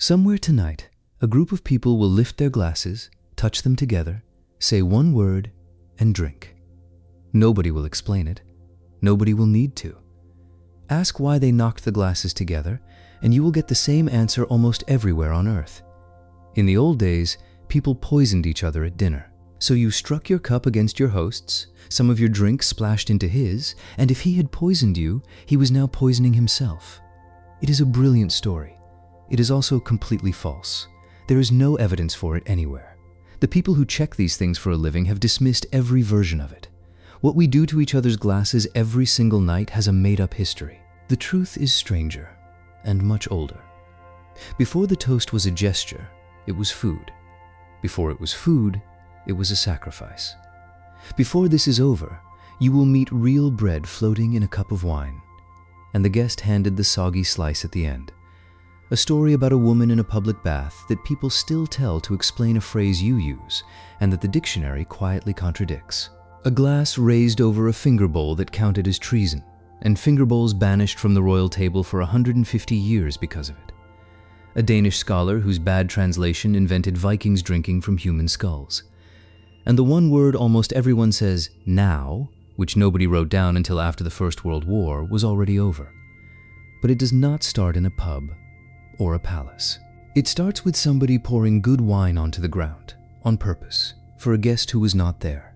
Somewhere tonight, a group of people will lift their glasses, touch them together, say one word, and drink. Nobody will explain it. Nobody will need to. Ask why they knocked the glasses together, and you will get the same answer almost everywhere on Earth. In the old days, people poisoned each other at dinner. So you struck your cup against your host's, some of your drink splashed into his, and if he had poisoned you, he was now poisoning himself. It is a brilliant story. It is also completely false. There is no evidence for it anywhere. The people who check these things for a living have dismissed every version of it. What we do to each other's glasses every single night has a made-up history. The truth is stranger and much older. Before the toast was a gesture, it was food. Before it was food, it was a sacrifice. Before this is over, you will meet real bread floating in a cup of wine, and the guest handed the soggy slice at the end. A story about a woman in a public bath that people still tell to explain a phrase you use, and that the dictionary quietly contradicts. A glass raised over a finger bowl that counted as treason, and finger bowls banished from the royal table for 150 years because of it. A Danish scholar whose bad translation invented Vikings drinking from human skulls. And the one word almost everyone says, now, which nobody wrote down until after the First World War, was already over. But it does not start in a pub or a palace. It starts with somebody pouring good wine onto the ground, on purpose, for a guest who was not there.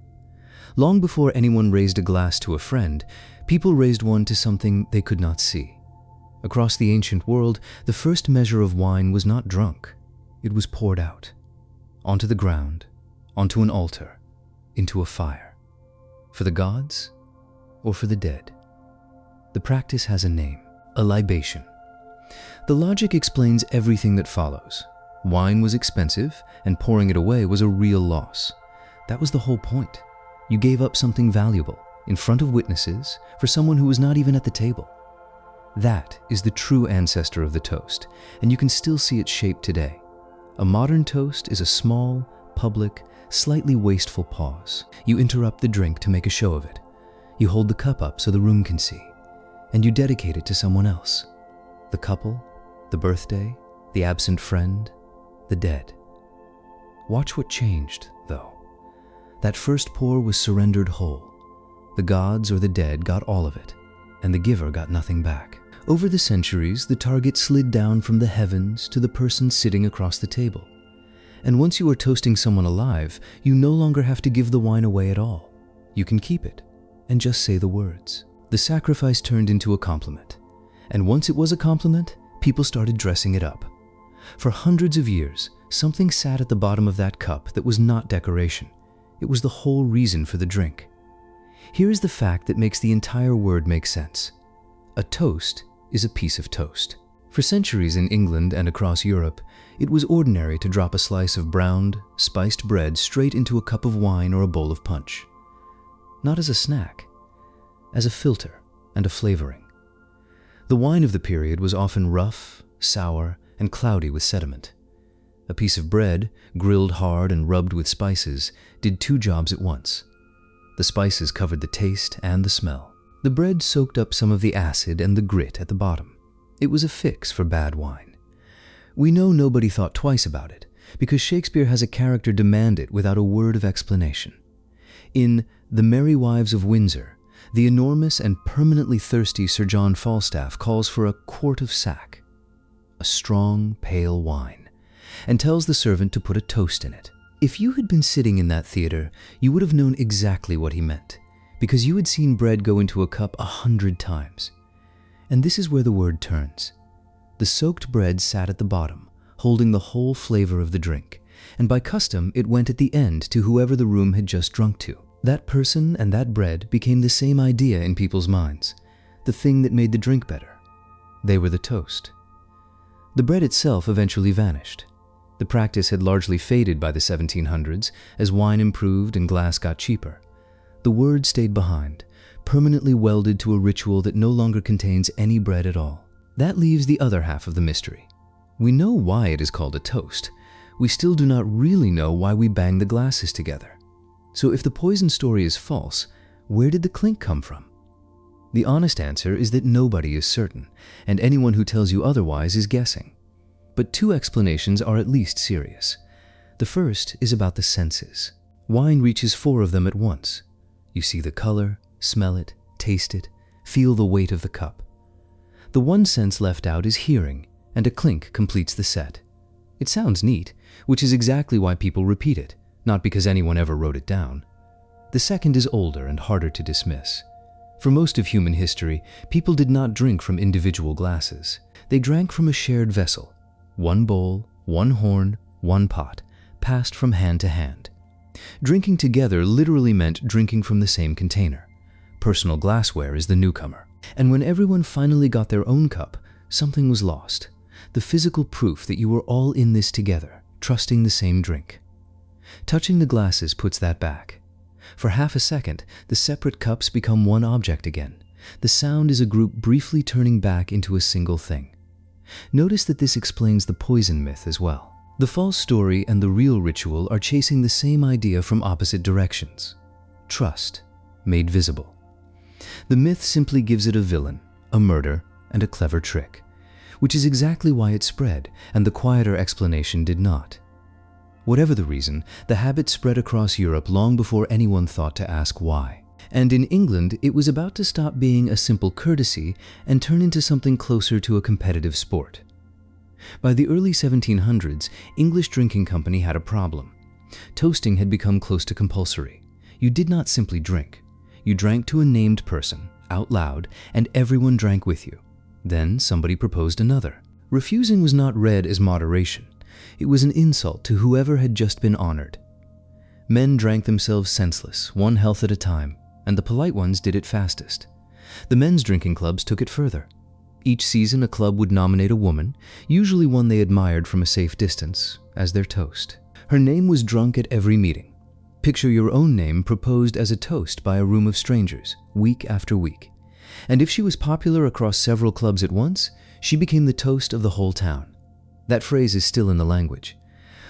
Long before anyone raised a glass to a friend, people raised one to something they could not see. Across the ancient world, the first measure of wine was not drunk. It was poured out, onto the ground, onto an altar, into a fire. For the gods or for the dead? The practice has a name, a libation. The logic explains everything that follows. Wine was expensive, and pouring it away was a real loss. That was the whole point. You gave up something valuable, in front of witnesses, for someone who was not even at the table. That is the true ancestor of the toast, and you can still see its shape today. A modern toast is a small, public, slightly wasteful pause. You interrupt the drink to make a show of it. You hold the cup up so the room can see, and you dedicate it to someone else. The couple, the birthday, the absent friend, the dead. Watch what changed, though. That first pour was surrendered whole. The gods or the dead got all of it, and the giver got nothing back. Over the centuries, the target slid down from the heavens to the person sitting across the table. And once you are toasting someone alive, you no longer have to give the wine away at all. You can keep it and just say the words. The sacrifice turned into a compliment. And once it was a compliment, people started dressing it up. For hundreds of years, something sat at the bottom of that cup that was not decoration. It was the whole reason for the drink. Here is the fact that makes the entire word make sense. A toast is a piece of toast. For centuries in England and across Europe, it was ordinary to drop a slice of browned, spiced bread straight into a cup of wine or a bowl of punch. Not as a snack, as a filter and a flavoring. The wine of the period was often rough, sour, and cloudy with sediment. A piece of bread, grilled hard and rubbed with spices, did two jobs at once. The spices covered the taste and the smell. The bread soaked up some of the acid and the grit at the bottom. It was a fix for bad wine. We know nobody thought twice about it, because Shakespeare has a character demand it without a word of explanation. In The Merry Wives of Windsor, the enormous and permanently thirsty Sir John Falstaff calls for a quart of sack, a strong, pale wine, and tells the servant to put a toast in it. If you had been sitting in that theater, you would have known exactly what he meant, because you had seen bread go into a cup 100 times. And this is where the word turns. The soaked bread sat at the bottom, holding the whole flavor of the drink, and by custom it went at the end to whoever the room had just drunk to. That person and that bread became the same idea in people's minds, the thing that made the drink better. They were the toast. The bread itself eventually vanished. The practice had largely faded by the 1700s as wine improved and glass got cheaper. The word stayed behind, permanently welded to a ritual that no longer contains any bread at all. That leaves the other half of the mystery. We know why it is called a toast. We still do not really know why we bang the glasses together. So if the poison story is false, where did the clink come from? The honest answer is that nobody is certain, and anyone who tells you otherwise is guessing. but two explanations are at least serious. The first is about the senses. Wine reaches four of them at once. You see the color, smell it, taste it, feel the weight of the cup. The one sense left out is hearing, and a clink completes the set. It sounds neat, which is exactly why people repeat it, not because anyone ever wrote it down. The second is older and harder to dismiss. For most of human history, people did not drink from individual glasses. They drank from a shared vessel. One bowl, one horn, one pot, passed from hand to hand. Drinking together literally meant drinking from the same container. Personal glassware is the newcomer. And when everyone finally got their own cup, something was lost. The physical proof that you were all in this together, trusting the same drink. Touching the glasses puts that back. For half a second, the separate cups become one object again. The sound is a group briefly turning back into a single thing. Notice that this explains the poison myth as well. The false story and the real ritual are chasing the same idea from opposite directions. Trust, made visible. The myth simply gives it a villain, a murder, and a clever trick, which is exactly why it spread, and the quieter explanation did not. Whatever the reason, the habit spread across Europe long before anyone thought to ask why. And in England, it was about to stop being a simple courtesy and turn into something closer to a competitive sport. By the early 1700s, English drinking company had a problem. Toasting had become close to compulsory. You did not simply drink. You drank to a named person, out loud, and everyone drank with you. Then somebody proposed another. Refusing was not read as moderation. It was an insult to whoever had just been honored. Men drank themselves senseless, one health at a time, and the polite ones did it fastest. The men's drinking clubs took it further. Each season a club would nominate a woman, usually one they admired from a safe distance, as their toast. Her name was drunk at every meeting. Picture your own name proposed as a toast by a room of strangers, week after week. And if she was popular across several clubs at once, she became the toast of the whole town. That phrase is still in the language.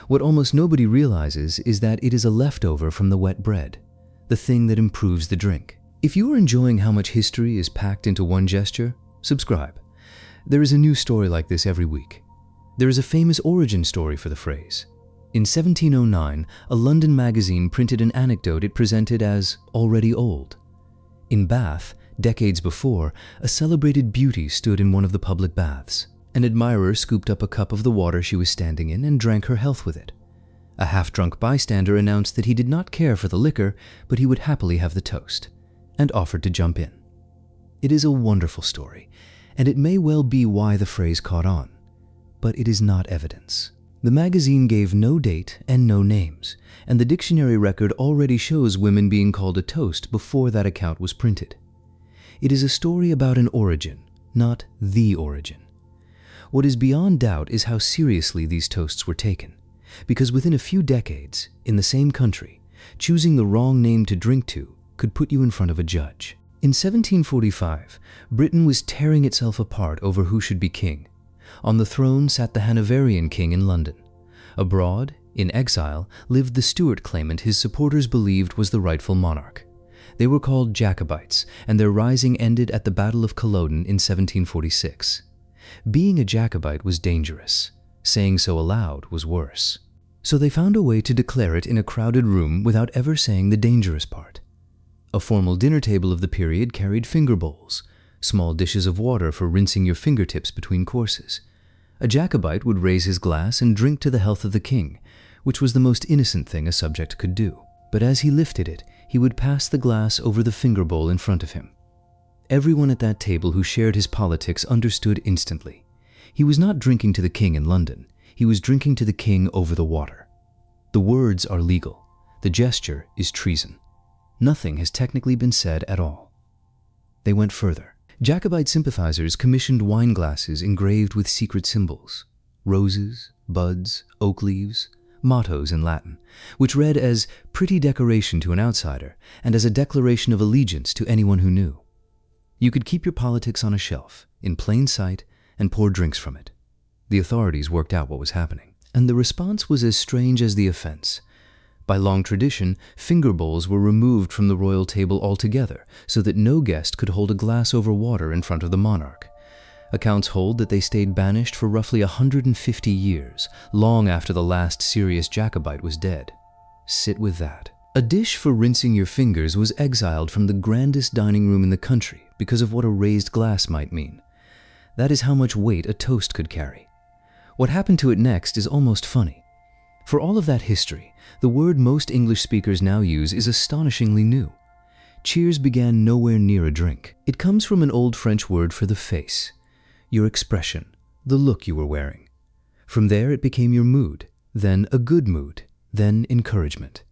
What almost nobody realizes is that it is a leftover from the wet bread, the thing that improves the drink. If you are enjoying how much history is packed into one gesture, subscribe. There is a new story like this every week. There is a famous origin story for the phrase. In 1709, a London magazine printed an anecdote it presented as already old. In Bath, decades before, a celebrated beauty stood in one of the public baths. An admirer scooped up a cup of the water she was standing in and drank her health with it. A half-drunk bystander announced that he did not care for the liquor, but he would happily have the toast, and offered to jump in. It is a wonderful story, and it may well be why the phrase caught on, but it is not evidence. The magazine gave no date and no names, and the dictionary record already shows women being called a toast before that account was printed. It is a story about an origin, not the origin. What is beyond doubt is how seriously these toasts were taken, because within a few decades, in the same country, choosing the wrong name to drink to could put you in front of a judge. In 1745, Britain was tearing itself apart over who should be king. On the throne sat the Hanoverian king in London. Abroad, in exile, lived the Stuart claimant his supporters believed was the rightful monarch. They were called Jacobites, and their rising ended at the Battle of Culloden in 1746. Being a Jacobite was dangerous. Saying so aloud was worse. So they found a way to declare it in a crowded room without ever saying the dangerous part. A formal dinner table of the period carried finger bowls, small dishes of water for rinsing your fingertips between courses. A Jacobite would raise his glass and drink to the health of the king, which was the most innocent thing a subject could do. But as he lifted it, he would pass the glass over the finger bowl in front of him. Everyone at that table who shared his politics understood instantly. He was not drinking to the king in London. He was drinking to the king over the water. The words are legal. The gesture is treason. Nothing has technically been said at all. They went further. Jacobite sympathizers commissioned wine glasses engraved with secret symbols, roses, buds, oak leaves, mottos in Latin, which read as pretty decoration to an outsider and as a declaration of allegiance to anyone who knew. You could keep your politics on a shelf, in plain sight, and pour drinks from it. The authorities worked out what was happening, and the response was as strange as the offense. By long tradition, finger bowls were removed from the royal table altogether so that no guest could hold a glass over water in front of the monarch. Accounts hold that they stayed banished for roughly 150 years, long after the last serious Jacobite was dead. Sit with that. A dish for rinsing your fingers was exiled from the grandest dining room in the country because of what a raised glass might mean. That is how much weight a toast could carry. What happened to it next is almost funny. For all of that history, the word most English speakers now use is astonishingly new. Cheers began nowhere near a drink. It comes from an old French word for the face, your expression, the look you were wearing. From there it became your mood, then a good mood, then encouragement.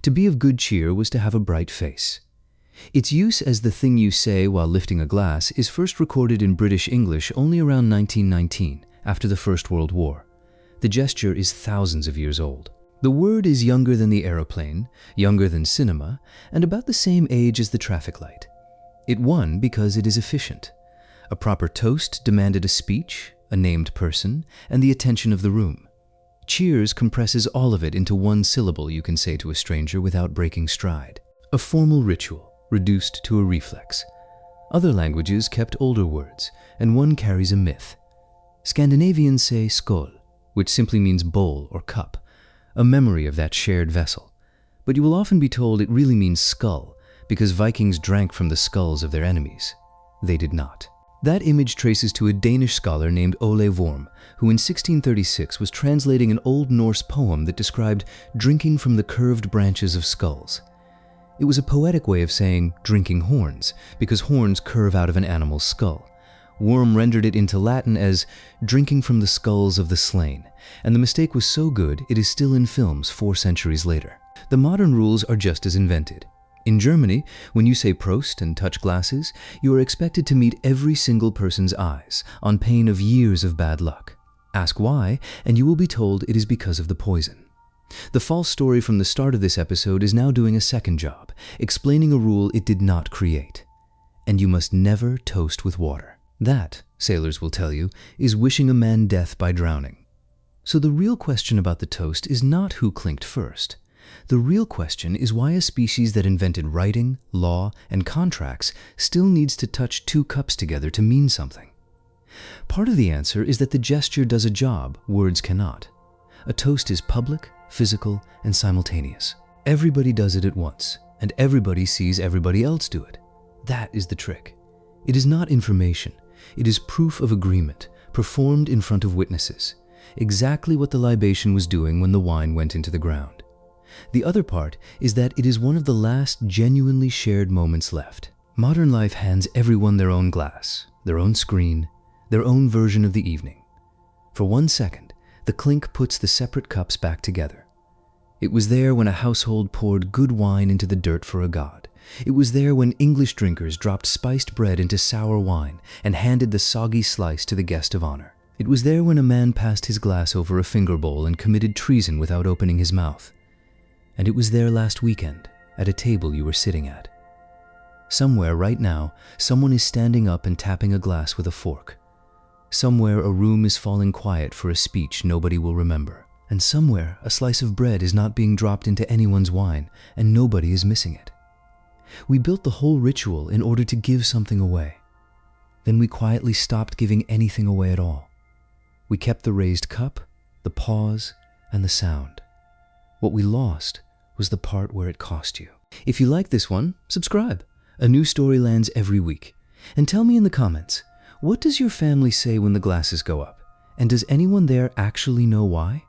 To be of good cheer was to have a bright face. Its use as the thing you say while lifting a glass is first recorded in British English only around 1919, after the First World War. The gesture is thousands of years old. The word is younger than the aeroplane, younger than cinema, and about the same age as the traffic light. It won because it is efficient. A proper toast demanded a speech, a named person, and the attention of the room. Cheers compresses all of it into one syllable you can say to a stranger without breaking stride. A formal ritual, reduced to a reflex. Other languages kept older words, and one carries a myth. Scandinavians say skål, which simply means bowl or cup, a memory of that shared vessel. But you will often be told it really means skull, because Vikings drank from the skulls of their enemies. They did not. That image traces to a Danish scholar named Ole Worm, who in 1636 was translating an Old Norse poem that described drinking from the curved branches of skulls. It was a poetic way of saying drinking horns, because horns curve out of an animal's skull. Worm rendered it into Latin as drinking from the skulls of the slain, and the mistake was so good it is still in films 4 centuries later. The modern rules are just as invented. In Germany, when you say Prost and touch glasses, you are expected to meet every single person's eyes, on pain of years of bad luck. Ask why, and you will be told it is because of the poison. The false story from the start of this episode is now doing a second job, explaining a rule it did not create. And you must never toast with water. That, sailors will tell you, is wishing a man death by drowning. So the real question about the toast is not who clinked first. The real question is why a species that invented writing, law, and contracts still needs to touch 2 cups together to mean something. Part of the answer is that the gesture does a job words cannot. A toast is public, physical, and simultaneous. Everybody does it at once, and everybody sees everybody else do it. That is the trick. It is not information. It is proof of agreement, performed in front of witnesses. Exactly what the libation was doing when the wine went into the ground. The other part is that it is one of the last genuinely shared moments left. Modern life hands everyone their own glass, their own screen, their own version of the evening. For 1 second, the clink puts the separate cups back together. It was there when a household poured good wine into the dirt for a god. It was there when English drinkers dropped spiced bread into sour wine and handed the soggy slice to the guest of honor. It was there when a man passed his glass over a finger bowl and committed treason without opening his mouth. And it was there last weekend, at a table you were sitting at. Somewhere right now, someone is standing up and tapping a glass with a fork. Somewhere a room is falling quiet for a speech nobody will remember. And somewhere a slice of bread is not being dropped into anyone's wine, and nobody is missing it. We built the whole ritual in order to give something away. Then we quietly stopped giving anything away at all. We kept the raised cup, the pause, and the sound. What we lost was the part where it cost you. If you like this one, subscribe. A new story lands every week. And tell me in the comments, what does your family say when the glasses go up? And does anyone there actually know why?